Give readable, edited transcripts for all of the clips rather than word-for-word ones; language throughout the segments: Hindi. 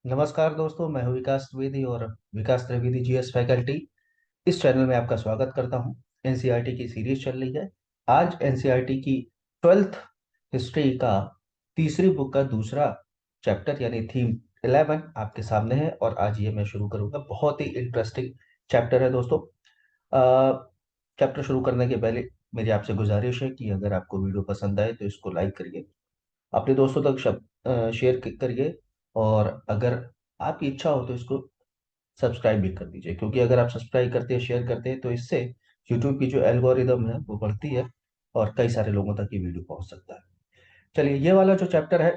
नमस्कार दोस्तों, मैं हूं विकास त्रिवेदी और विकास त्रिवेदी जीएस फैकल्टी इस चैनल में आपका स्वागत करता हूं। एनसीईआरटी की सीरीज चल रही है। आज एनसीईआरटी की 12th हिस्ट्री का तीसरी बुक का दूसरा चैप्टर यानी थीम 11 आपके सामने है और आज ये मैं शुरू करूंगा। बहुत ही इंटरेस्टिंग चैप्टर है दोस्तों। चैप्टर शुरू करने के पहले मेरी आपसे गुजारिश है कि अगर आपको वीडियो पसंद आए तो इसको लाइक करिए, अपने दोस्तों तक शेयर करिए और अगर आपकी इच्छा हो तो इसको सब्सक्राइब भी कर दीजिए, क्योंकि अगर आप सब्सक्राइब करते हैं, शेयर करते हैं तो इससे यूट्यूब की जो एल्गोरिदम है वो बढ़ती है और कई सारे लोगों तक ये वीडियो पहुंच सकता है। चलिए, ये वाला जो चैप्टर है,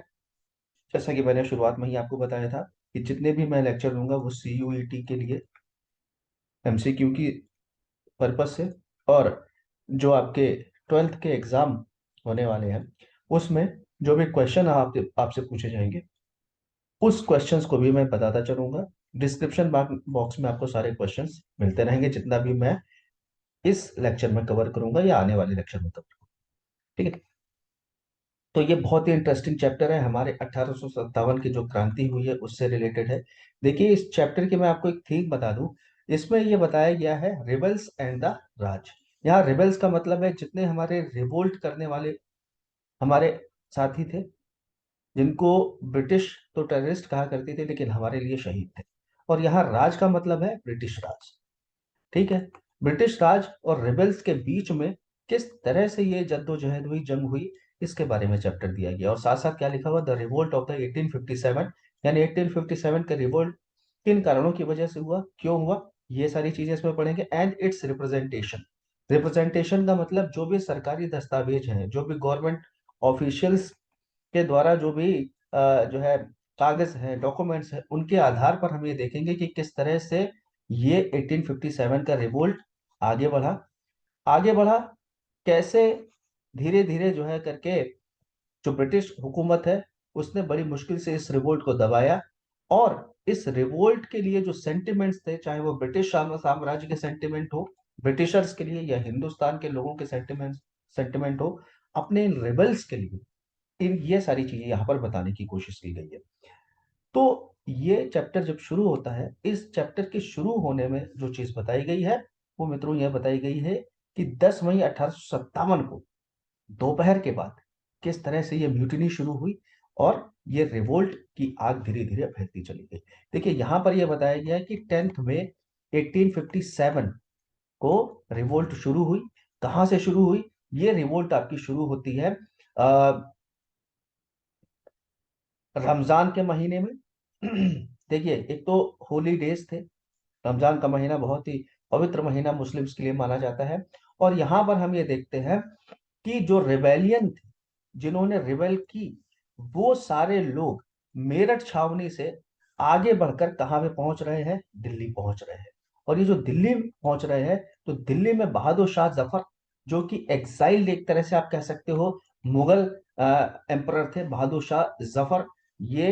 जैसा कि मैंने शुरुआत में ही आपको बताया था कि जितने भी मैं लेक्चर लूंगा वो सीयूईटी के लिए एमसीक्यू की पर्पज से और जो आपके 12th के एग्जाम होने वाले हैं उसमें जो भी क्वेश्चन आपसे आपसे पूछे जाएंगे उस क्वेश्चंस को भी मैं बताता चलूंगा। डिस्क्रिप्शन बॉक्स में आपको सारे क्वेश्चंस मिलते रहेंगे जितना भी मैं इस लेक्चर में कवर करूंगा या आने वाले लेक्चर में कवर करूंगा। ठीक है। तो ये बहुत ही इंटरेस्टिंग चैप्टर है, हमारे 1857 की जो क्रांति हुई है उससे रिलेटेड है। देखिए, इस चैप्टर की मैं आपको एक थीम बता दूं। इसमें ये बताया गया है रिबल्स एंड द राज। यहाँ रिबल्स का मतलब है जितने हमारे रिवोल्ट करने वाले हमारे साथी थे, जिनको ब्रिटिश तो टेररिस्ट कहा करती थी लेकिन हमारे लिए शहीद थे। और यहाँ राज का मतलब है ब्रिटिश राज। ठीक है। ब्रिटिश राज और रिबेल्स के बीच में किस तरह से ये जद्दोजहद हुई, जंग हुई, इसके बारे में चैप्टर दिया गया। और साथ साथ क्या लिखा हुआ, द रिवोल्ट ऑफ द 1857, यानी 1857 का रिवोल्ट किन कारणों की वजह से हुआ, क्यों हुआ, ये सारी चीजें इसमें पढ़ेंगे। And it's representation. रिप्रेजेंटेशन का मतलब जो भी सरकारी दस्तावेज हैं, जो भी गवर्नमेंट ऑफिशियल्स के द्वारा जो भी जो है कागज है, डॉक्यूमेंट्स है, उनके आधार पर हम ये देखेंगे कि किस तरह से ये 1857 का रिवोल्ट आगे बढ़ा। आगे बढ़ा कैसे, धीरे धीरे जो है करके जो ब्रिटिश हुकूमत है उसने बड़ी मुश्किल से इस रिवोल्ट को दबाया। और इस रिवोल्ट के लिए जो सेंटिमेंट्स थे, चाहे वो ब्रिटिश साम्राज्य के सेंटिमेंट हो, ब्रिटिशर्स के लिए, या हिंदुस्तान के लोगों के सेंटिमेंट हो, अपने इन रिबल्स के लिए, इन ये सारी चीजें यहाँ पर बताने की कोशिश की गई है। तो ये चैप्टर जब शुरू होता है, इस चैप्टर के शुरू होने में जो चीज बताई गई है वो मित्रों यह बताई गई है कि 10 मई 1857 को दोपहर के बाद किस तरह से ये म्यूटिनी शुरू हुई और ये रिवोल्ट की आग धीरे धीरे फैलती चली गई। देखिए, यहां पर यह बताया गया है कि 10 मई 1857 को रिवोल्ट शुरू हुई। कहां से शुरू हुई? ये रिवोल्ट आपकी शुरू होती है रमजान के महीने में। देखिए, एक तो होली डेज थे। रमजान का महीना बहुत ही पवित्र महीना मुस्लिम्स के लिए माना जाता है। और यहाँ पर हम ये देखते हैं कि जो रिबेलियन थी, जिन्होंने रिबेल की, वो सारे लोग मेरठ छावनी से आगे बढ़कर कहाँ पे पहुंच रहे हैं? दिल्ली पहुंच रहे हैं। और ये जो दिल्ली पहुंच रहे हैं, तो दिल्ली में बहादुर शाह जफर, जो कि एग्जाइल्ड एक तरह से आप कह सकते हो, मुगल एम्परर थे बहादुर शाह जफर। ये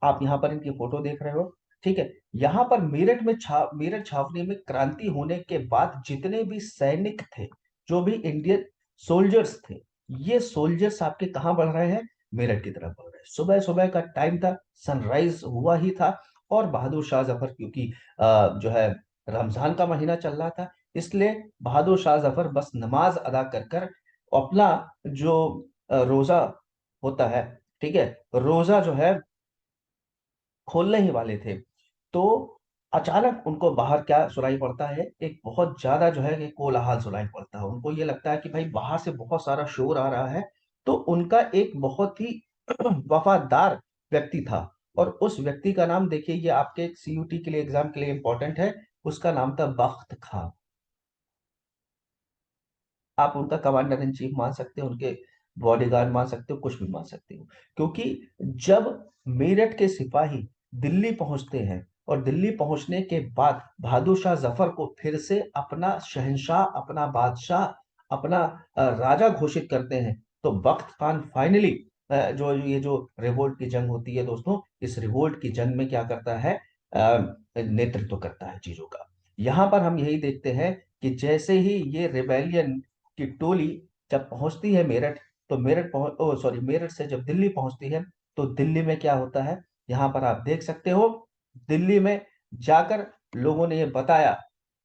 आप यहाँ पर इनकी फोटो देख रहे हो। ठीक है। यहाँ पर मेरठ छावनी में क्रांति होने के बाद जितने भी सैनिक थे, जो भी इंडियन सोल्जर्स थे, ये सोल्जर्स आपके कहाँ बढ़ रहे हैं? मेरठ की तरफ बढ़ रहे हैं। सुबह सुबह का टाइम था, सनराइज हुआ ही था। और बहादुर शाह जफर, क्योंकि जो है रमजान का महीना चल रहा था, इसलिए बहादुर शाह जफर बस नमाज अदा कर कर अपना जो रोजा होता है, ठीक है, रोजा जो है खोलने ही वाले थे। तो अचानक उनको बाहर क्या सुनाई पड़ता है? एक बहुत ज्यादा जो है कि कोलाहल सुनाई पड़ता है। उनको ये लगता है कि भाई बाहर से बहुत सारा शोर आ रहा है। तो उनका एक बहुत ही वफादार व्यक्ति था, और उस व्यक्ति का नाम देखिए, ये आपके सीयूटी के लिए, एग्जाम के लिए इंपॉर्टेंट है। उसका नाम था बख्त खां। आप उनका कमांडर इन चीफ मान सकते हो, उनके बॉडीगार्ड मान सकते हो, कुछ भी मान सकते हो। क्योंकि जब मेरठ के सिपाही दिल्ली पहुंचते हैं और दिल्ली पहुंचने के बाद बहादुर शाह जफर को फिर से अपना शहंशाह, अपना बादशाह, अपना राजा घोषित करते हैं, तो बख्त खान फाइनली जो ये जो रिवोल्ट की जंग होती है दोस्तों, इस रिवोल्ट की जंग में क्या करता है? नेतृत्व करता है चीजों का। यहां पर हम यही देखते हैं कि जैसे ही ये रिबेलियन की टोली जब पहुंचती है मेरठ, तो मेरठ पहुंच ओ सॉरी मेरठ से जब दिल्ली पहुंचती है, तो दिल्ली में क्या होता है? यहाँ पर आप देख सकते हो, दिल्ली में जाकर लोगों ने ये बताया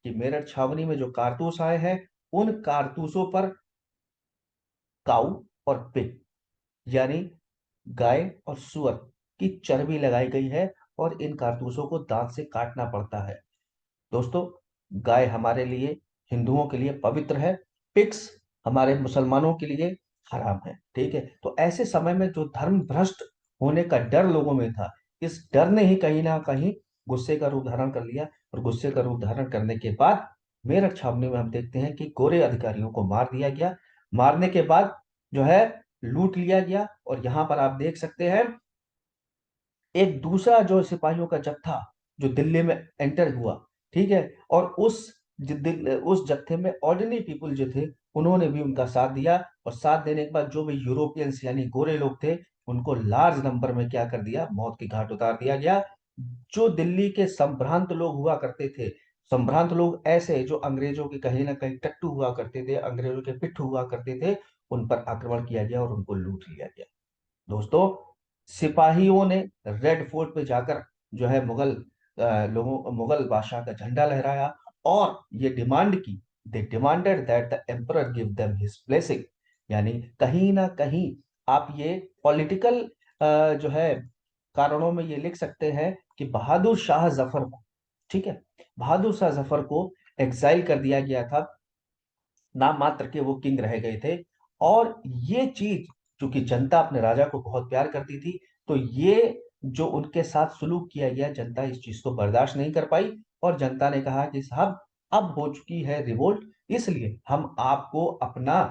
कि मेरठ छावनी में जो कारतूस आए हैं, उन कारतूसों पर काऊ और पिग, यानी गाय और सुअर की चर्बी लगाई गई है, और इन कारतूसों को दांत से काटना पड़ता है। दोस्तों, गाय हमारे लिए, हिंदुओं के लिए पवित्र है, पिग्स हमारे मुसलमानों के लिए हराम है। ठीक है, तो ऐसे समय में जो धर्म भ्रष्ट होने का डर लोगों में था, इस डर ने ही कहीं ना कहीं गुस्से का रूप धारण कर लिया, और गुस्से का रूप धारण करने के बाद मेरठ छावनी में हम देखते हैं कि गोरे अधिकारियों को मार दिया गया। मारने के बाद जो है लूट लिया गया, और यहाँ पर आप देख सकते हैं एक दूसरा जो सिपाहियों का जत्था जो दिल्ली में एंटर हुआ। ठीक है, और उस जत्थे में ऑर्डिनरी पीपल जो थे, उन्होंने भी उनका साथ दिया, और साथ देने के बाद जो भी यूरोपियंस यानी गोरे लोग थे, उनको लार्ज नंबर में क्या कर दिया, मौत की घाट उतार दिया गया। जो दिल्ली के संभ्रांत लोग हुआ करते थे, संभ्रांत लोग ऐसे जो अंग्रेजों के कहीं ना कहीं टट्टू हुआ करते थे, अंग्रेजों के पिट्ठू हुआ करते थे, उन पर आक्रमण किया गया और उनको लूट लिया गया। दोस्तों, सिपाहियों ने रेड फोर्ट पे जाकर जो है मुगल बादशाह का झंडा लहराया, और ये डिमांड की, they demanded that the emperor give them his blessing. यानी कहीं ना कहीं आप ये पॉलिटिकल जो है कारणों में ये लिख सकते हैं कि बहादुर शाह जफर को, ठीक है, बहादुर शाह जफर को एग्जाइल कर दिया गया था, नाम मात्र के वो किंग रह गए थे। और ये चीज, चूंकि जनता अपने राजा को बहुत प्यार करती थी, तो ये जो उनके साथ सुलूक किया गया, जनता इस चीज को बर्दाश्त नहीं कर पाई, और जनता ने कहा कि साहब, अब हो चुकी है रिवोल्ट, इसलिए हम आपको अपना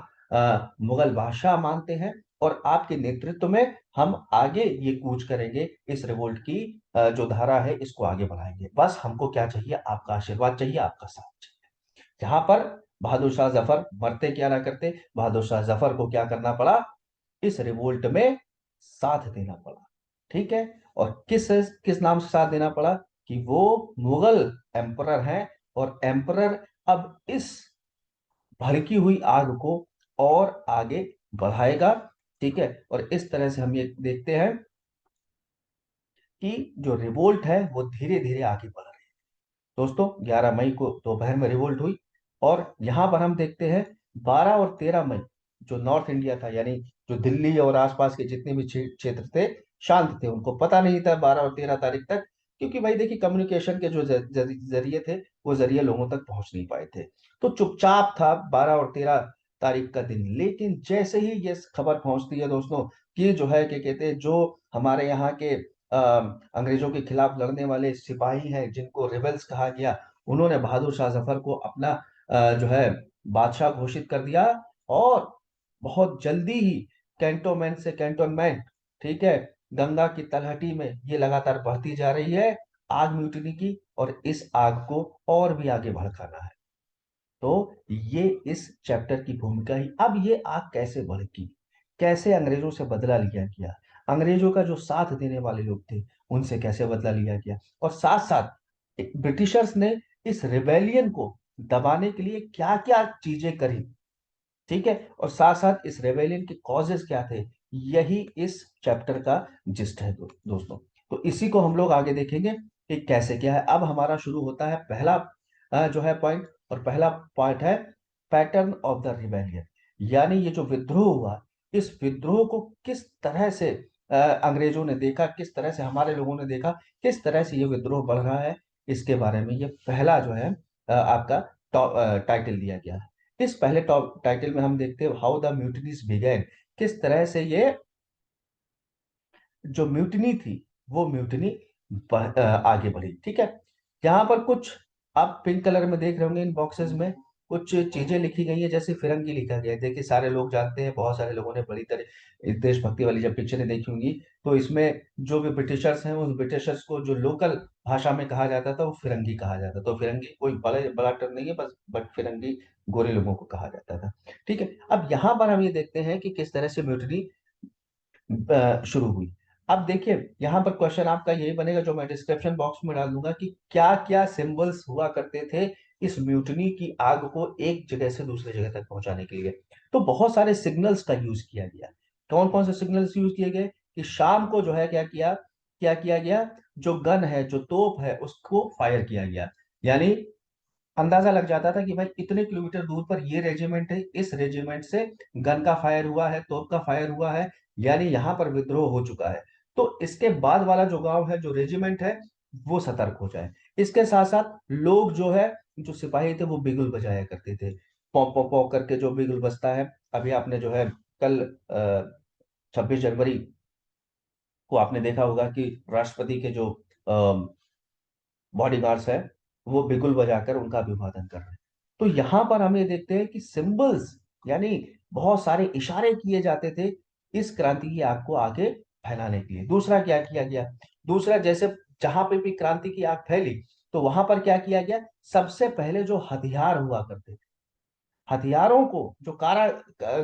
मुगल बादशाह मानते हैं, और आपके नेतृत्व में हम आगे ये कूच करेंगे, इस रिवोल्ट की जो धारा है इसको आगे बढ़ाएंगे। बस हमको क्या चाहिए, आपका आशीर्वाद चाहिए, आपका साथ चाहिए। यहाँ पर बहादुर शाह जफर मरते क्या ना करते, बहादुर शाह जफर को क्या करना पड़ा, इस रिवोल्ट में साथ देना पड़ा। ठीक है, और किस किस नाम से साथ देना पड़ा, कि वो मुगल एम्परर हैं, और एम्परर अब इस भड़की हुई आग को और आगे बढ़ाएगा। ठीक है, और इस तरह से हम ये देखते हैं कि जो रिवोल्ट है वो धीरे धीरे आगे बढ़ रही है। दोस्तों, 11 मई को दोपहर में रिवोल्ट हुई, और यहां पर हम देखते हैं 12 और 13 मई, जो नॉर्थ इंडिया था, यानी जो दिल्ली और आसपास के जितने भी क्षेत्र थे, शांत थे, उनको पता नहीं था 12 और 13 तारीख तक, क्योंकि भाई देखिए कम्युनिकेशन के जो जरिए थे, वो जरिए लोगों तक पहुंच नहीं पाए थे। तो चुपचाप था 12 और 13 तारीख का दिन। लेकिन जैसे ही ये खबर पहुंचती है दोस्तों, कि जो है क्या कहते हैं, जो हमारे यहाँ के अंग्रेजों के खिलाफ लड़ने वाले सिपाही हैं, जिनको रिबेल्स कहा गया, उन्होंने बहादुर शाह जफर को अपना जो है बादशाह घोषित कर दिया। और बहुत जल्दी ही कैंटोनमेंट से कैंटोनमेंट, ठीक है, गंगा की तलहटी में ये लगातार बढ़ती जा रही है आग म्यूटिनी की, और इस आग को और भी आगे भड़काना है। तो ये इस चैप्टर की भूमिका ही। अब ये आग कैसे भड़की, कैसे अंग्रेजों से बदला लिया गया, अंग्रेजों का जो साथ देने वाले लोग थे उनसे कैसे बदला लिया गया, और साथ साथ ब्रिटिशर्स ने इस रिबेलियन को दबाने के लिए क्या क्या चीजें करी। ठीक है, और साथ साथ इस रेबेलियन के कॉजेस क्या थे, यही इस चैप्टर का जिस्ट है दोस्तों। तो इसी को हम लोग आगे देखेंगे कि कैसे क्या है। अब हमारा शुरू होता है पहला जो है पॉइंट, और पहला पॉइंट है पैटर्न ऑफ द रिबेलियन। यानी ये जो विद्रोह हुआ, इस विद्रोह को किस तरह से अंग्रेजों ने देखा, किस तरह से हमारे लोगों ने देखा, किस तरह से ये विद्रोह बढ़ रहा है, इसके बारे में ये पहला जो है आपका टाइटल दिया गया है। इस पहले टॉप टाइटल में हम देखते हैं हाउ द म्यूटनीज बिगेन, किस तरह से ये जो म्यूटनी थी, वो म्यूटनी आगे बढ़ी। ठीक है, यहाँ पर कुछ आप पिंक कलर में देख रहे होंगे, इन बॉक्सेस में कुछ चीजें लिखी गई है, जैसे फिरंगी लिखा गया है। देखिए सारे लोग जानते हैं, बहुत सारे लोगों ने बड़ी तरह देशभक्ति वाली जब पिक्चरें देखी होंगी, तो इसमें जो भी ब्रिटिशर्स हैं, उस ब्रिटिशर्स को जो लोकल भाषा में कहा जाता था वो फिरंगी कहा जाता था। तो फिरंगी कोई बड़ा बड़ा टर्म नहीं है, बस बट फिरंगी गोरे लोगों को कहा जाता था। ठीक है, अब यहाँ पर हम ये देखते हैं कि किस तरह से म्यूटनी शुरू हुई। अब देखिए यहाँ पर क्वेश्चन आपका यही बनेगा, जो मैं डिस्क्रिप्शन बॉक्स में डाल दूंगा, कि क्या क्या सिंबल्स हुआ करते थे इस म्यूटनी की आग को एक जगह से दूसरी जगह तक पहुंचाने के लिए। तो बहुत सारे सिग्नल्स का यूज किया गया। कौन कौन से सिग्नल्स यूज किए गए, कि शाम को जो है क्या किया, क्या किया गया, जो गन है, जो तोप है, उसको फायर किया गया। यानी अंदाजा लग जाता था कि भाई इतने किलोमीटर दूर पर ये रेजिमेंट है, इस रेजिमेंट से गन का फायर हुआ है, तोप का फायर हुआ है, यानी यहाँ पर विद्रोह हो चुका है। तो इसके बाद वाला जो गांव है, जो रेजिमेंट है, वो सतर्क हो जाए। इसके साथ साथ लोग जो है, जो सिपाही थे, वो बिगुल बजाया करते थे। पौ पौ पौ करके जो बिगुल बजता है। अभी आपने जो है कल 26 जनवरी को आपने देखा होगा कि राष्ट्रपति के जो बॉडीगार्ड्स है, वो बिगुल बजाकर उनका अभिवादन कर रहे हैं। तो यहां पर हम ये देखते हैं कि सिंबल्स, यानी बहुत सारे इशारे किए जाते थे इस क्रांति की आग को आगे फैलाने के लिए। दूसरा क्या किया गया, दूसरा जैसे जहां पे भी क्रांति की आग फैली, तो वहां पर क्या किया गया, सबसे पहले जो हथियार हुआ करते थे, हथियारों को, जो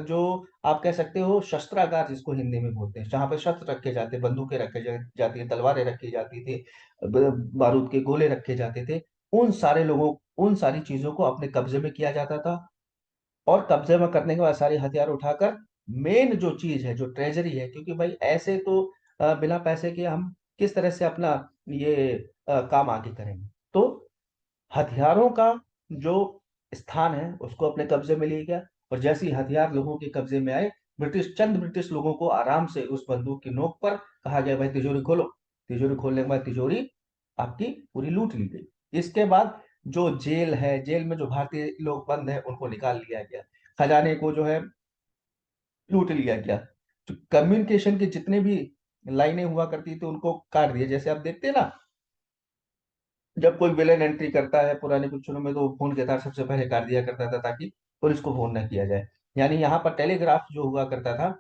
जो आप कह सकते हो शस्त्रागार जिसको हिंदी में बोलते हैं, जहां पर शस्त्र रखे जाते, बंदूकें जाती है, तलवारें रखी जाती थी, बारूद के गोले रखे जाते थे, उन सारी चीजों को अपने कब्जे में किया जाता था। और कब्जे में करने के बाद सारे हथियार उठाकर मेन जो चीज है, जो ट्रेजरी है, क्योंकि भाई ऐसे तो बिना पैसे के हम किस तरह से अपना ये काम आगे करेंगे। तो हथियारों का जो स्थान है, उसको अपने कब्जे में लिया गया। और जैसे ही हथियार लोगों के कब्जे में आए, चंद ब्रिटिश लोगों को आराम से उस बंदूक की नोक पर कहा गया, भाई तिजोरी खोलो। तिजोरी खोलने के बाद तिजोरी आपकी पूरी लूट ली गई। इसके बाद जो जेल है, जेल में जो भारतीय लोग बंद है, उनको निकाल लिया गया। खजाने को जो है लूट लिया गया। तो कम्युनिकेशन की जितने भी लाइनें हुआ करती थी, उनको काट दिया। जैसे आप देखते हैं ना, जब कोई विलेन एंट्री करता है पुराने पिक्चरों में, तो वो फोन के तार सबसे पहले काट दिया करता था, ताकि पुलिस को फोन न किया जाए। यानी यहाँ पर टेलीग्राफ जो हुआ करता था,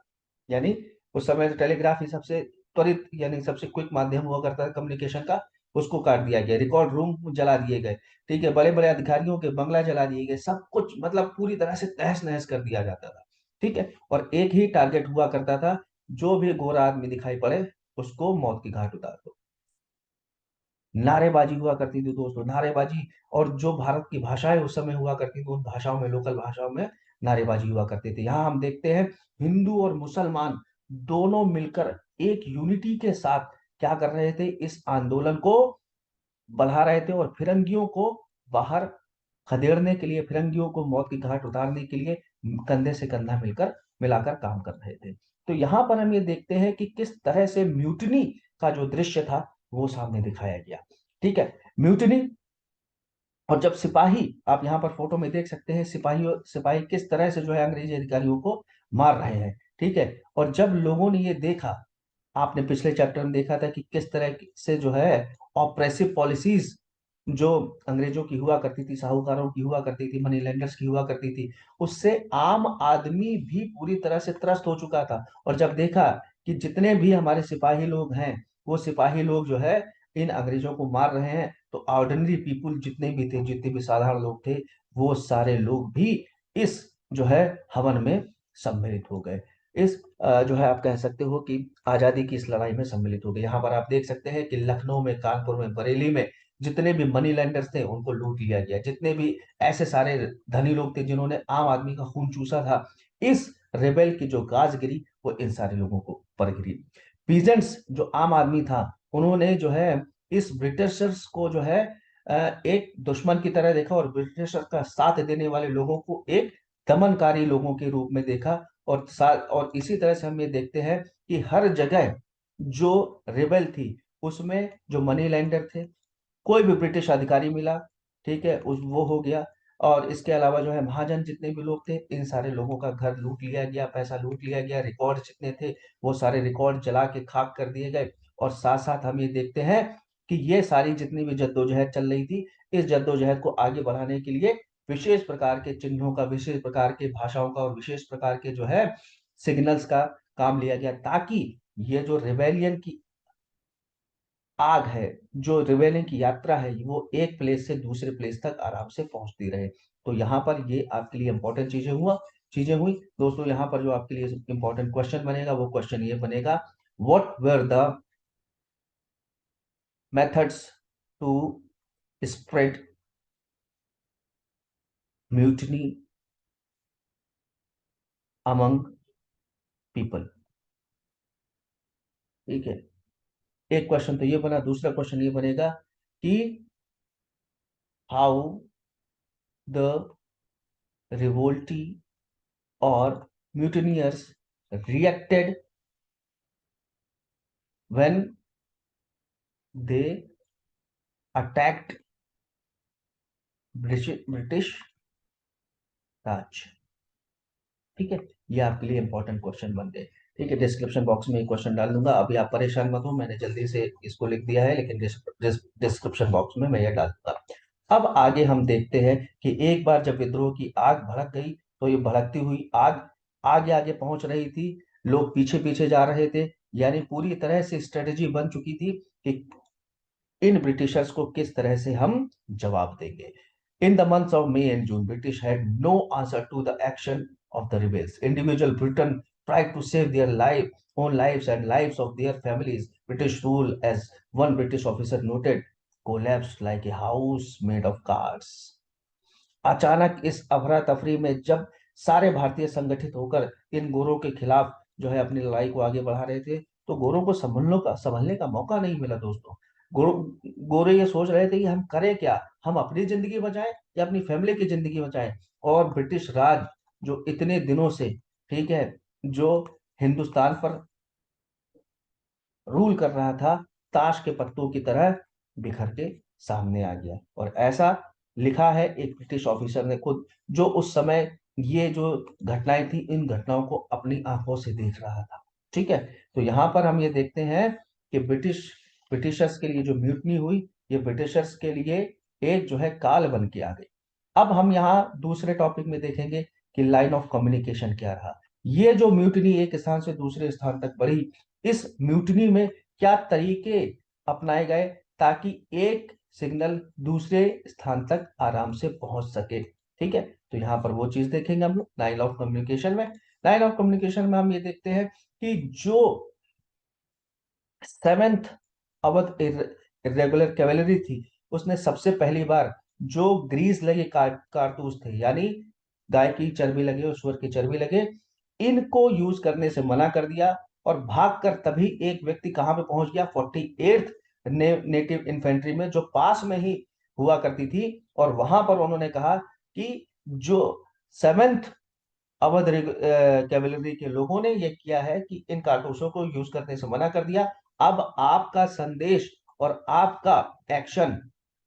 यानी उस समय टेलीग्राफ ही सबसे त्वरित, यानी सबसे क्विक माध्यम हुआ करता था कम्युनिकेशन का, उसको काट दिया गया। रिकॉर्ड रूम जला दिए गए, ठीक है, बड़े बड़े अधिकारियों के बंगला जला दिए गए, सब कुछ मतलब पूरी तरह से तहस नहस कर दिया जाता था। ठीक है, और एक ही टारगेट हुआ करता था, जो भी गोरा आदमी दिखाई पड़े, उसको मौत की घाट उतार दो। नारेबाजी हुआ करती थी दोस्तों, नारेबाजी। और जो भारत की भाषाएं उस समय हुआ करती थी, उन भाषाओं में, लोकल भाषाओं में नारेबाजी हुआ करती थी। यहाँ हम देखते हैं हिंदू और मुसलमान दोनों मिलकर एक यूनिटी के साथ क्या कर रहे थे, इस आंदोलन को बढ़ा रहे थे, और फिरंगियों को बाहर खदेड़ने के लिए, फिरंगियों को मौत की घाट उतारने के लिए कंधे से कंधा मिलाकर काम कर रहे थे। तो यहाँ पर हम ये देखते हैं कि किस तरह से म्यूटिनी का जो दृश्य था, वो सामने दिखाया गया। ठीक है, म्यूटिनी। और जब सिपाही, आप यहाँ पर फोटो में देख सकते हैं, सिपाही सिपाही किस तरह से जो है अंग्रेजी अधिकारियों को मार रहे हैं। ठीक है, और जब लोगों ने ये देखा, आपने पिछले चैप्टर में देखा था कि किस तरह से जो है ऑप्रेसिव पॉलिसीज जो अंग्रेजों की हुआ करती थी, साहूकारों की हुआ करती थी, मनी लेंडर्स की हुआ करती थी, उससे आम आदमी भी पूरी तरह से त्रस्त हो चुका था। और जब देखा कि जितने भी हमारे सिपाही लोग हैं, वो सिपाही लोग जो है इन अंग्रेजों को मार रहे हैं, तो ऑर्डिनरी पीपुल जितने भी थे, जितने भी साधारण लोग थे, वो सारे लोग भी इस जो है हवन में सम्मिलित हो गए। इस जो है आप कह सकते हो कि आजादी की इस लड़ाई में सम्मिलित हो गए। यहाँ पर आप देख सकते हैं कि लखनऊ में, कानपुर में, बरेली में जितने भी मनी लैंडर्स थे, उनको लूट लिया गया। जितने भी ऐसे सारे धनी लोग थे जिन्होंने आम आदमी का खून चूसा था, इस रेबेल की जो गाज गिरी, वो इन सारे लोगों को पर गिरी। पीजेंट्स, जो आम आदमी था, उन्होंने जो है इस ब्रिटिशर्स को जो है एक दुश्मन की तरह देखा, और ब्रिटिशर्स का साथ देने वाले लोगों को एक दमनकारी लोगों के रूप में देखा। और इसी तरह से हम ये देखते हैं कि हर जगह जो रिबेल थी, उसमें जो मनी लैंडर थे, कोई भी ब्रिटिश अधिकारी मिला, ठीक है, उस वो हो गया। और इसके अलावा जो है महाजन जितने भी लोग थे, इन सारे लोगों का घर लूट लिया गया, पैसा लूट लिया गया, रिकॉर्ड जितने थे, वो सारे रिकॉर्ड जला के खाक कर दिए गए। और साथ साथ हम ये देखते हैं कि ये सारी जितनी भी जद्दोजहद चल रही थी, इस जद्दोजहद को आगे बढ़ाने के लिए विशेष प्रकार के चिन्हों का, विशेष प्रकार के भाषाओं का, और विशेष प्रकार के जो है सिग्नल्स का काम लिया गया, ताकि ये जो रिवेलियन की आग है, जो रिवेलिंग की यात्रा है, वो एक प्लेस से दूसरे प्लेस तक आराम से पहुंचती रहे। तो यहाँ पर ये आपके लिए इंपॉर्टेंट चीजें हुई दोस्तों। यहाँ पर जो आपके लिए इंपॉर्टेंट क्वेश्चन बनेगा, वो क्वेश्चन ये बनेगा, what were the methods to spread mutiny among people. ठीक है, एक क्वेश्चन तो ये बना, दूसरा क्वेश्चन ये बनेगा कि हाउ द रिवोल्टी और mutineers reacted when they attacked British Raj. ठीक है, ये आपके लिए इंपॉर्टेंट क्वेश्चन बन गए। ठीक है, डिस्क्रिप्शन बॉक्स में क्वेश्चन डाल दूंगा, अभी आप परेशान मत हो, मैंने जल्दी से इसको लिख दिया है, लेकिन डिस्क्रिप्शन बॉक्स में मैं ये डाल दूंगा। अब आगे हम देखते हैं कि एक बार जब विद्रोह की आग भड़क गई, तो ये भड़कती हुई आग आगे आगे पहुंच रही थी, लोग पीछे पीछे जा रहे थे, यानी पूरी तरह से स्ट्रेटेजी बन चुकी थी कि इन ब्रिटिशर्स को किस तरह से हम जवाब देंगे। In the months of May and June, British had no answer to the action of the rebels. Individual Britain tried to save their own lives and lives of their families. British rule, as one British officer noted, collapsed like a house made of cards. अचानक इस अफरा तफरी में जब सारे भारतीय संगठित होकर इन गोरों के खिलाफ जो है अपनी लड़ाई को आगे बढ़ा रहे थे, तो गोरों को संभलने का मौका नहीं मिला दोस्तों। गोरो गोरे ये सोच रहे थे कि हम करें क्या, हम अपनी जिंदगी बचाएं या अपनी फैमिली की जिंदगी बचाएं। और ब्रिटिश राज जो इतने दिनों से, ठीक है, जो हिंदुस्तान पर रूल कर रहा था, ताश के पत्तों की तरह बिखर के सामने आ गया। और ऐसा लिखा है एक ब्रिटिश ऑफिसर ने खुद, जो उस समय ये जो घटनाएं थी, इन घटनाओं को अपनी आंखों से देख रहा था। ठीक है, तो यहाँ पर हम ये देखते हैं कि ब्रिटिशर्स के लिए जो म्यूटनी हुई, ये ब्रिटिशर्स के लिए एक जो है काल बन के आ गई। अब हम यहाँ दूसरे टॉपिक में देखेंगे कि लाइन ऑफ कम्युनिकेशन क्या रहा। ये जो म्यूटनी एक स्थान से दूसरे स्थान तक बढ़ी, इस म्यूटनी में क्या तरीके अपनाए गए ताकि एक सिग्नल दूसरे स्थान तक आराम से पहुंच सके। ठीक है, तो यहाँ पर वो चीज देखेंगे हम लोग लाइन ऑफ कम्युनिकेशन में। लाइन ऑफ कम्युनिकेशन में हम ये देखते हैं कि जो सेवेंथ अवध इरेगुलर कैवेलरी थी, उसने सबसे पहली बार जो ग्रीस लगे कारतूस थे, यानी गाय की चर्बी लगे और सुअर की चर्बी लगे, इनको यूज करने से मना कर दिया। और भागकर तभी एक व्यक्ति कहां पे पहुंच गया, 48th नेटिव इन्फेंट्री में, जो पास में ही हुआ करती थी। और वहां पर उन्होंने कहा कि जो सेवेंथ अवध कैवेलरी के लोगों ने यह किया है कि इन कारतूसों को यूज करने से मना कर दिया। अब आपका संदेश और आपका एक्शन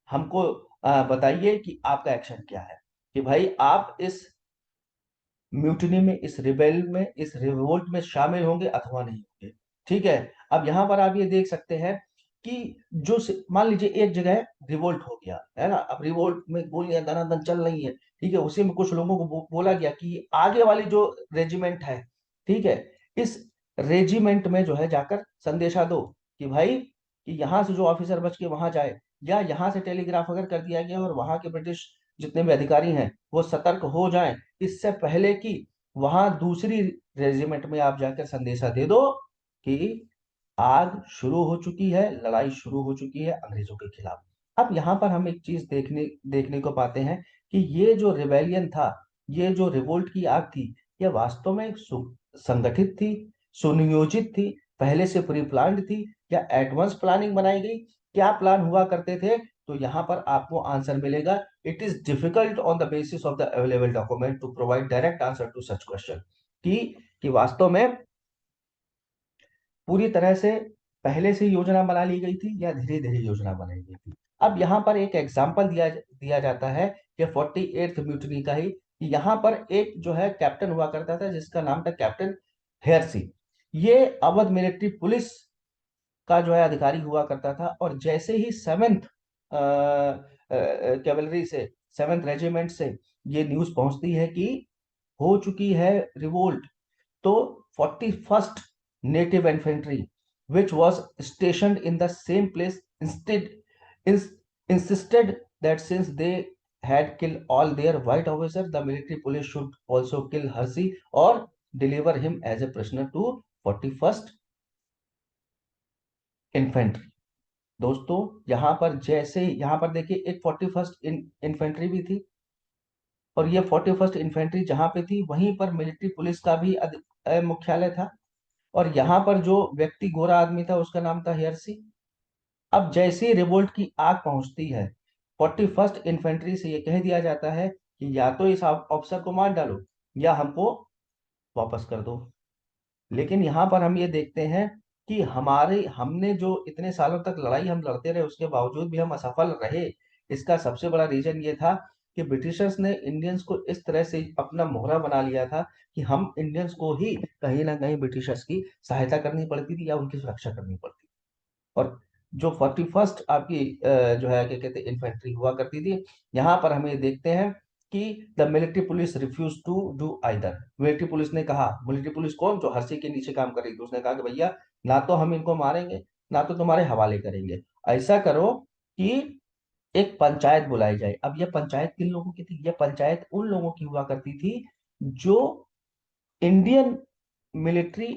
हमको बताइए कि आपका एक्शन क्या है, कि भाई आप इस म्यूटिनी में, इस रिबेल में, इस रिवोल्ट में शामिल होंगे अथवा नहीं होंगे। ठीक है, अब यहां पर आप ये देख सकते हैं कि जो मान लीजिए एक जगह रिवोल्ट हो गया है ना, अब रिवोल्ट में गोलियां दनादन चल रही है, ठीक है, उसी में कुछ लोगों को बोला गया कि आगे वाली जो रेजिमेंट है, ठीक है, इस रेजिमेंट में जो है जाकर संदेशा दो कि भाई कि यहाँ से जो ऑफिसर बच के वहां जाए, या यहाँ से टेलीग्राफ अगर कर दिया गया और वहां के ब्रिटिश जितने भी अधिकारी हैं वो सतर्क हो जाएं, इससे पहले कि वहां दूसरी रेजिमेंट में आप जाकर संदेशा दे दो कि आग शुरू हो चुकी है, लड़ाई शुरू हो चुकी है अंग्रेजों के खिलाफ। अब यहाँ पर हम एक चीज देखने देखने को पाते हैं कि ये जो रिवेलियन था, ये जो रिवोल्ट की आग थी, ये वास्तव में संगठित थी, सुनियोजित थी, पहले से प्री प्लान्ड थी, या एडवांस प्लानिंग बनाई गई, क्या प्लान हुआ करते थे। तो यहाँ पर आपको आंसर मिलेगा, it is difficult on the basis of the available document to provide direct answer to such question, कि वास्तव में पूरी तरह से पहले से योजना बना ली गई थी या धीरे धीरे योजना बनाई गई थी। अब यहाँ पर एक एग्जाम्पल दिया दिया जाता है कि 48th म्यूटनी का ही, कि यहाँ पर एक जो है कैप्टन हुआ करता था जिसका नाम था कैप्टन हेयरसी। ये अवध मिलिट्री पुलिस का जो है अधिकारी हुआ करता था। और जैसे ही सेवेंथ कैवलरी से, सेवेंथ रेजिमेंट से ये न्यूज पहुंचती है कि हो चुकी है रिवोल्ट, तो 41st native infantry, which was stationed in the same place, insisted that since they had killed all their white officers, the military police should also kill Hersey or deliver him as a prisoner to 41st infantry। दोस्तों, यहां पर जैसे यहां पर देखिए एक 41st इन्फेंट्री भी थी, और ये 41st इन्फेंट्री जहां पे थी वहीं पर मिलिट्री पुलिस का भी मुख्यालय था। और यहाँ पर जो व्यक्ति गोरा आदमी था उसका नाम था हेयरसी। अब जैसे ही रिवोल्ट की आग पहुंचती है, 41st इन्फेंट्री से ये कह दिया जाता है कि या तो इस ऑफिसर को मार डालो या हमको वापस कर दो। लेकिन यहाँ पर हम ये देखते हैं कि हमारे हमने जो इतने सालों तक लड़ाई हम लड़ते रहे, उसके बावजूद भी हम असफल रहे। इसका सबसे बड़ा रीजन ये था कि ब्रिटिशर्स ने इंडियंस को इस तरह से अपना मोहरा बना लिया था कि हम इंडियंस को ही कहीं ना कहीं ब्रिटिशर्स की सहायता करनी पड़ती थी या उनकी सुरक्षा करनी पड़ती थी। और जो 41st आपकी जो है क्या कहते हैं इन्फेंट्री हुआ करती थी, यहाँ पर हम ये देखते हैं कि the military police refuse to do either. Military police ने कहा, मिलिट्री पुलिस कौन, जो हर्षी के नीचे काम कर रही थी, उसने कहा कि भैया ना तो हम इनको मारेंगे ना तो तुम्हारे हवाले करेंगे, ऐसा करो कि एक पंचायत बुलाई जाए। अब ये पंचायत किन लोगों की थी? ये पंचायत उन लोगों की हुआ करती थी जो इंडियन मिलिट्री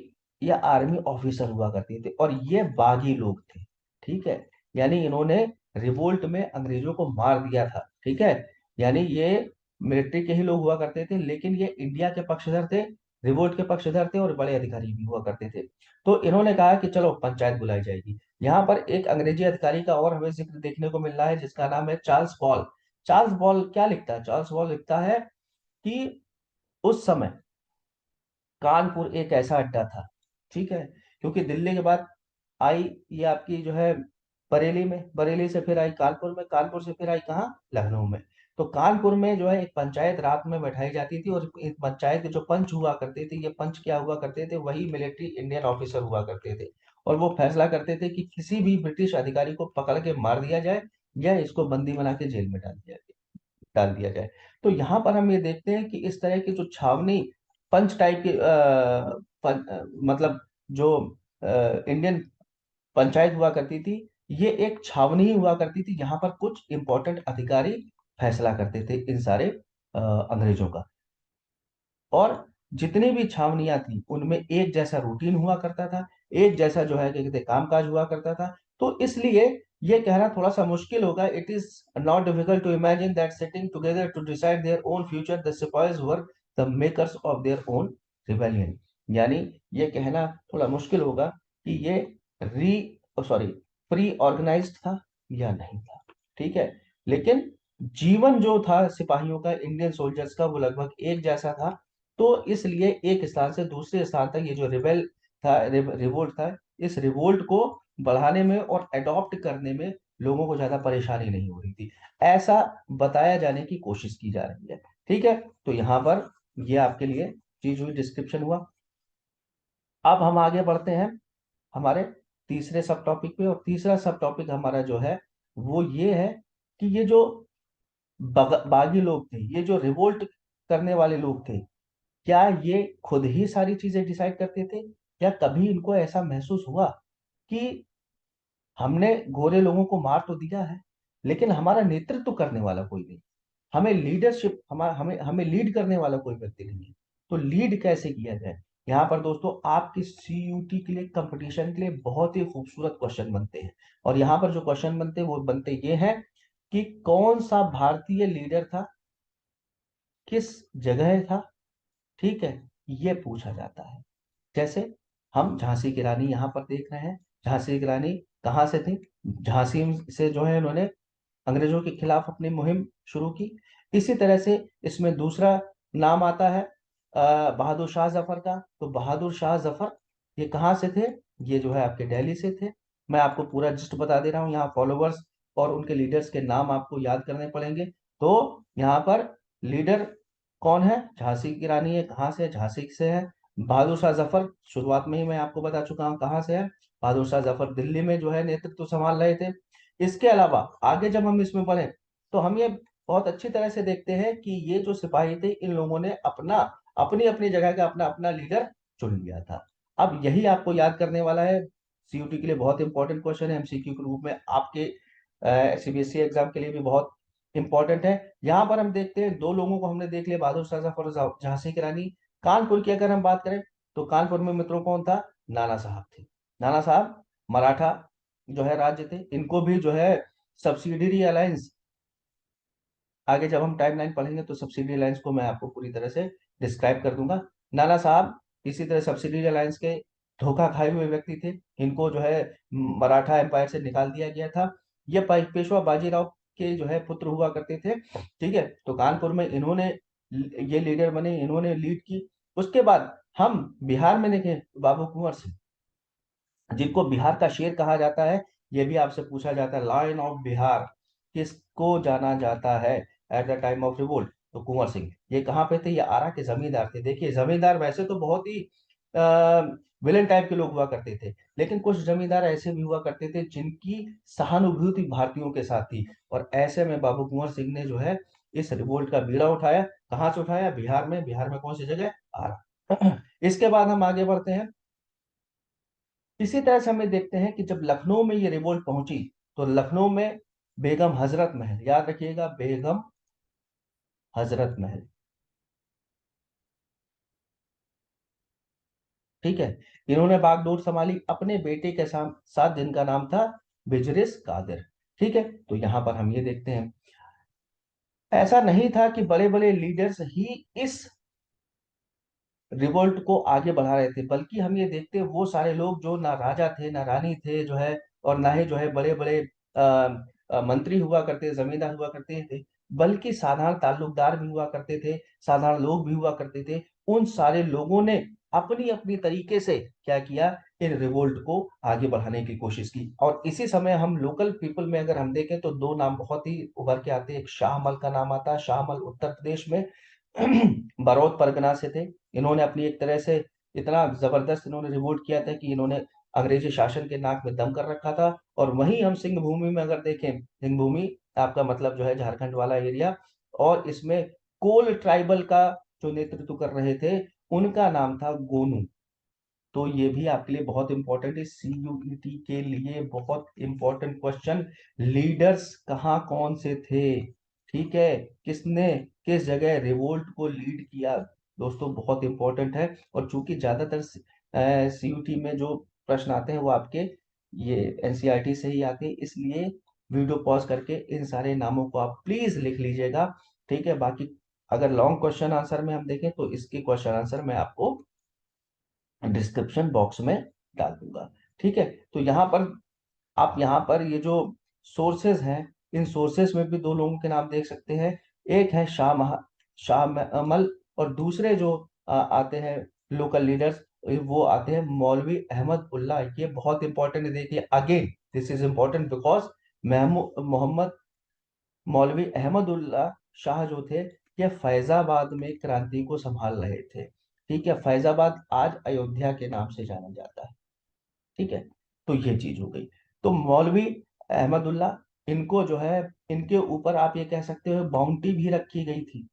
या आर्मी ऑफिसर हुआ करते थे, और ये बागी लोग थे। ठीक है, यानी इन्होंने रिवोल्ट में अंग्रेजों को मार दिया था। ठीक है, यानी ये मिलिट्री के ही लोग हुआ करते थे, लेकिन ये इंडिया के पक्षधर थे, रिवोल्ट के पक्षधर थे, और बड़े अधिकारी भी हुआ करते थे। तो इन्होंने कहा कि चलो पंचायत बुलाई जाएगी। यहाँ पर एक अंग्रेजी अधिकारी का और हमें जिक्र देखने को मिल रहा है, जिसका नाम है चार्ल्स बॉल। चार्ल्स बॉल क्या लिखता है? चार्ल्स बॉल लिखता है कि उस समय कानपुर एक ऐसा अड्डा था। ठीक है, क्योंकि दिल्ली के बाद आई ये आपकी जो है बरेली में, बरेली से फिर आई कानपुर में, कानपुर से फिर आई कहाँ, लखनऊ में। तो कानपुर में जो है एक पंचायत रात में बैठाई जाती थी, और इस पंचायत के जो पंच हुआ करते थे, ये पंच क्या हुआ करते थे, वही मिलिट्री इंडियन ऑफिसर हुआ करते थे। और वो फैसला करते थे कि किसी भी ब्रिटिश अधिकारी को पकड़ के मार दिया जाए या इसको बंदी बना के जेल में डाल दिया जाए। तो यहाँ पर हम ये देखते हैं कि इस तरह की जो छावनी पंच टाइप के मतलब जो इंडियन पंचायत हुआ करती थी, ये एक छावनी ही हुआ करती थी, यहाँ पर कुछ इंपॉर्टेंट अधिकारी फैसला करते थे इन सारे अंग्रेजों का। और जितनी भी छावनियां थी उनमें एक जैसा रूटीन हुआ करता था, एक जैसा जो है क्या कहते हैं कामकाज हुआ करता था। तो इसलिए ये कहना थोड़ा सा मुश्किल होगा, it is not difficult to imagine that sitting together to decide their own future the sipahis were the makers of their own rebellion. यानी ये कहना थोड़ा मुश्किल होगा कि ये री सॉरी प्री ऑर्गेनाइज्ड था या नहीं था। ठीक है, लेकिन जीवन जो था सिपाहियों का, इंडियन सोल्जर्स का, वो लगभग एक जैसा था। तो इसलिए एक स्थान से दूसरे स्थान तक ये जो रिवोल्ट था, इस रिवोल्ट को बढ़ाने में और एडॉप्ट करने में लोगों को ज्यादा परेशानी नहीं हो रही थी, ऐसा बताया जाने की कोशिश की जा रही है। ठीक है, तो यहाँ पर ये आपके लिए चीज हुई, डिस्क्रिप्शन हुआ। अब हम आगे बढ़ते हैं हमारे तीसरे सब टॉपिक पे, और तीसरा सब टॉपिक हमारा जो है वो ये है कि ये जो बागी लोग थे, ये जो रिवोल्ट करने वाले लोग थे, क्या ये खुद ही सारी चीजें डिसाइड करते थे, या कभी इनको ऐसा महसूस हुआ कि हमने गोरे लोगों को मार तो दिया है, लेकिन हमारा नेतृत्व करने वाला कोई नहीं, हमें लीडरशिप हमारा हमें हमें लीड करने वाला कोई व्यक्ति नहीं है। तो लीड कैसे किया जाए? यहाँ पर दोस्तों आपकी सीयूटी के लिए, कंपटीशन के लिए बहुत ही खूबसूरत क्वेश्चन बनते हैं। और यहाँ पर जो क्वेश्चन बनते हैं वो बनते ये हैं कि कौन सा भारतीय लीडर था, किस जगह था। ठीक है, ये पूछा जाता है। जैसे हम झांसी की रानी यहाँ पर देख रहे हैं, झांसी की रानी कहाँ से थी? झांसी से जो है इन्होंने अंग्रेजों के खिलाफ अपनी मुहिम शुरू की। इसी तरह से इसमें दूसरा नाम आता है बहादुर शाह जफर का। तो बहादुर शाह जफर ये कहाँ से थे? ये जो है आपके दिल्ली से थे। मैं आपको पूरा जिस्ट बता दे रहा हूँ, यहाँ फॉलोवर्स और उनके लीडर्स के नाम आपको याद करने पड़ेंगे। तो यहाँ पर लीडर कौन है? झांसी की रानी है, कहाँ से? झांसी से है। बहादुर शाह जफर शुरुआत में ही मैं आपको बता चुका हूँ कहाँ से है। बहादुर शाह जफर दिल्ली में जो है नेतृत्व संभाल रहे थे। इसके अलावा आगे जब हम इसमें बढ़े तो हम ये बहुत अच्छी तरह से देखते हैं कि ये जो सिपाही थे, इन लोगों ने अपना अपनी अपनी जगह का अपना अपना लीडर चुन लिया था। अब यही आपको याद करने वाला है, सीयूटी के लिए बहुत इंपॉर्टेंट क्वेश्चन है, एमसीक्यू के रूप में आपके सीबीएसई एग्जाम के लिए भी बहुत इंपॉर्टेंट है। यहाँ पर हम देखते हैं दो लोगों को हमने देख लिया, बहादुर शाह जफर और झांसी की रानी। कानपुर की अगर हम बात करें तो कानपुर में मित्रों कौन था? नाना साहब थे। नाना साहब मराठा जो है राज्य थे, इनको भी जो है सब्सिडियरी अलायंस, आगे जब हम टाइमलाइन पढ़ेंगे तो सब्सिडी अलायंस को मैं आपको पूरी तरह से डिस्क्राइब कर दूंगा। नाना साहब इसी तरह सब्सिडी अलायंस के धोखा खाए हुए व्यक्ति थे। इनको जो है मराठा एम्पायर से निकाल दिया गया था। ये पेशवा बाजीराव के जो है पुत्र हुआ करते थे। ठीक है, तो कानपुर में इन्होंने ये लीडर बने, इन्होंने लीड की। उसके बाद हम बिहार में देखें तो बाबू कुंवर सिंह, जिनको बिहार का शेर कहा जाता है, ये भी आपसे पूछा जाता है लायन ऑफ बिहार किसको जाना जाता है at the time of revolt, तो कुंवर सिंह। ये कहाँ पे थे? ये आरा के जमींदार थे। देखिए, जमींदार वैसे तो बहुत ही विलेन टाइप के लोग हुआ करते थे, लेकिन कुछ जमींदार ऐसे भी हुआ करते थे जिनकी सहानुभूति भारतीयों के साथ थी। और ऐसे में बाबू कुंवर सिंह ने जो है इस रिवोल्ट का बीड़ा उठाया। कहाँ से उठाया? बिहार में। बिहार में कौन सी जगह? आरा। इसके बाद हम आगे बढ़ते हैं। इसी तरह से हमें देखते हैं कि जब लखनऊ में ये रिवोल्ट पहुंची, तो लखनऊ में बेगम हजरत महल, याद रखिएगा, बेगम हजरत महल, ठीक है, इन्होंने बागडोर संभाली अपने बेटे के साथ, जिनका नाम था बिजरिस कादिर। ठीक है, तो यहां पर हम ये देखते हैं, ऐसा नहीं था कि बड़े बड़े लीडर्स ही इस रिवोल्ट को आगे बढ़ा रहे थे, बल्कि हम ये देखते हैं वो सारे लोग जो ना राजा थे ना रानी थे जो है, और ना ही जो है बड़े बड़े मंत्री हुआ करते, जमींदार हुआ करते थे, बल्कि साधारण ताल्लुकदार भी हुआ करते थे, साधारण लोग भी हुआ करते थे। उन सारे लोगों ने अपनी अपनी तरीके से क्या किया? इन रिवोल्ट को आगे बढ़ाने की कोशिश की। और इसी समय हम लोकल पीपल में अगर हम देखें तो दो नाम बहुत ही उभर के आते हैं। एक शाहमल का नाम आता है। शाहमल उत्तर प्रदेश में बरौत परगना से थे। इन्होंने अपनी एक तरह से इतना जबरदस्त इन्होंने रिवोल्ट किया था कि इन्होंने अंग्रेजी शासन के नाक में दम कर रखा था। और वहीं हम सिंह भूमि में अगर देखें, सिंह भूमि आपका मतलब जो है झारखंड वाला एरिया, और इसमें कोल ट्राइबल का जो नेतृत्व कर रहे थे, उनका नाम था गोनू। तो ये भी आपके लिए बहुत इंपॉर्टेंट है, सीयूईटी के लिए बहुत इंपॉर्टेंट क्वेश्चन। लीडर्स कहाँ कौन से थे? ठीक है, किसने किस जगह रिवोल्ट को लीड किया? दोस्तों बहुत इंपॉर्टेंट है। और चूंकि ज्यादातर सीयूटी में जो प्रश्न आते हैं वो आपके ये एनसीईआरटी से ही आते हैं, इसलिए वीडियो पॉज करके इन सारे नामों को आप प्लीज लिख लीजिएगा। ठीक है, बाकी अगर लॉन्ग क्वेश्चन आंसर में हम देखें तो इसके क्वेश्चन आंसर मैं आपको डिस्क्रिप्शन बॉक्स में डाल दूंगा। ठीक है, तो यहाँ पर आप यहाँ पर ये जो सोर्सेज हैं, इन सोर्सेज में भी दो लोगों के नाम देख सकते हैं। एक है शाह अमल, और दूसरे जो आते हैं लोकल लीडर्स, वो आते हैं मौलवी अहमद उल्लाह। ये बहुत इंपॉर्टेंट है, देखिए again this is important because Mohammad Maulvi Ahmad Ullah Shah जो थे, ये फैजाबाद में क्रांति को संभाल रहे थे। ठीक है, फैजाबाद आज अयोध्या के नाम से जाना जाता है। ठीक है, तो ये चीज हो गई। तो मौलवी अहमदुल्ला, इनको जो है, इनके ऊपर आप ये कह सकते हो बाउंटी भी रखी गई थी।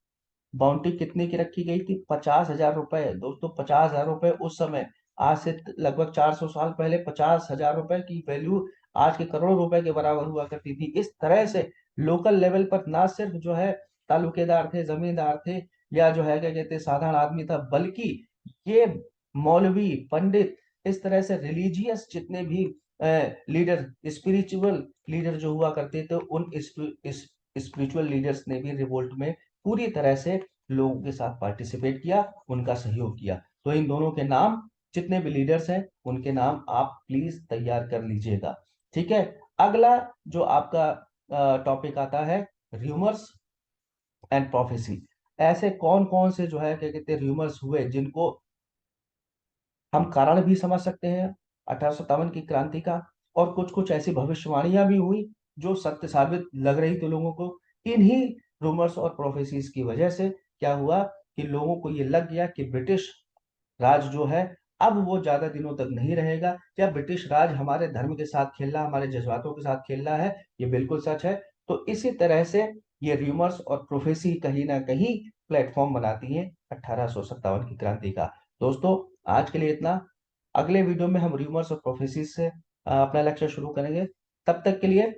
बाउंटी कितने की रखी गई थी? 50,000 रुपए। दोस्तों 50,000 रुपए उस समय, आज से लगभग 400 साल पहले 50,000 रुपए की वैल्यू आज के करोड़ों रुपए के बराबर हुआ करती थी। इस तरह से लोकल लेवल पर ना सिर्फ जो है तालुकेदार थे, जमींदार थे, या जो है क्या कहते हैं साधारण आदमी था, बल्कि ये मौलवी पंडित, इस तरह से रिलीजियस जितने भी लीडर, स्पिरिचुअल लीडर जो हुआ करते थे, उन स्पिरिचुअल लीडर्स ने भी रिवोल्ट में पूरी तरह से लोगों के साथ पार्टिसिपेट किया, उनका सहयोग किया। तो इन दोनों के नाम, जितने भी लीडर्स हैं उनके नाम आप प्लीज तैयार कर लीजिएगा। ठीक है, अगला जो आपका टॉपिक आता है, र्यूमर्स एंड प्रोफेसी। ऐसे कौन कौन से जो है क्या कहते हैं र्यूमर्स हुए जिनको हम कारण भी समझ सकते हैं 1857 की क्रांति का, और कुछ कुछ ऐसी भविष्यवाणियां भी हुई जो सत्य साबित लग रही थी लोगों को। इन्हीं रूमर्स और प्रोफेसीज की वजह से क्या हुआ कि लोगों को ये लग गया कि ब्रिटिश राज जो है अब वो ज्यादा दिनों तक नहीं रहेगा, या ब्रिटिश राज हमारे धर्म के साथ खेल रहा, हमारे जज्बातों के साथ खेल रहा है। ये बिल्कुल सच है। तो इसी तरह से ये रूमर्स और प्रोफेसी कहीं ना कहीं प्लेटफॉर्म बनाती है 1857 की क्रांति का। दोस्तों आज के लिए इतना। अगले वीडियो में हम रूमर्स और प्रोफेसीज से अपना लेक्चर शुरू करेंगे। तब तक के लिए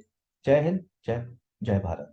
जय हिंद, जय जय भारत।